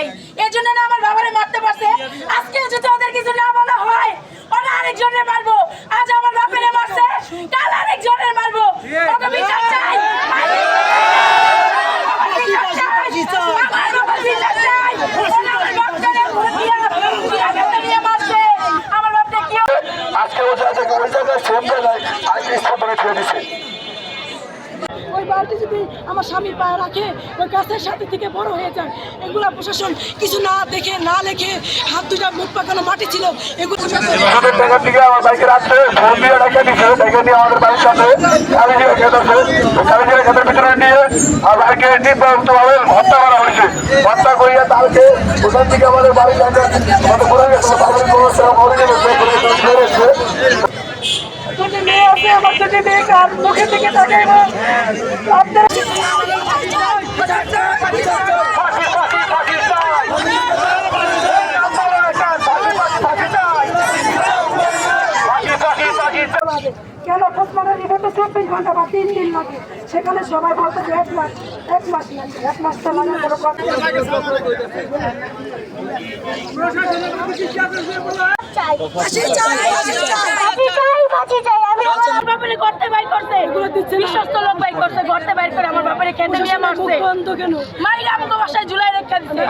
নাই। এর জন্য না আমার বাবারে মারতে পারছে। আজকে যদি ওদের কিছু না বলা হয়, ওরা আরেকজনের মারবো। আজ আমার বাপেরে মারছে, কাল আরেকজনের মারবো। ওকে বিচার চাই। আজকে ওই জায়গায় সেম জায়গায় আইটি স্থাপনে ছেড়ে দিচ্ছে। ওই বাড়িটি যদি আমার স্বামী পায়ে রাখে, ওই গাছের সাথে থেকে বড় হয়ে যায়। এগুলা প্রশাসন কিছু না দেখে না লেখে, হাত দুটা মুখ পাকানো মাটি ছিল এগুলো টাকা দিকে আমার বাইকে রাখছে, ফোন দিয়ে রেখে দিচ্ছে, রেখে দিয়ে আমাদের বাড়ির সাথে কালীজিরা খেত আছে, কালীজিরা খেতের ভিতরে নিয়ে আর বাইকে নির্বাহভাবে হত্যা করা হয়েছে। হত্যা করিয়া তারকে ওখান থেকে আমাদের বাড়ি যাচ্ছে, আমাদের ঘুরে গেছে, বাড়ির ব্যবস্থা করে গেছে। মেয়ে আছে, আমার দুটি মেয়ে কার মুখে থেকে থাকে এবং আপনারা কেন পোস্টমার্টম রিপোর্টে 24 ঘন্টা বা 3 দিন লাগে, সেখানে সবাই বলতে যে 1 মাস লাগে। 1 মাস তো লাগে কোনো কথা করতে বাইর করছে, বিশ্বস্ত লোক বাইর করছে, করতে বাইর করে আমার বাপেরে খেতে নিয়ে মারছে। কেন মাইরা আমাকে বাসায় ঝুলাই রেখে দিচ্ছে।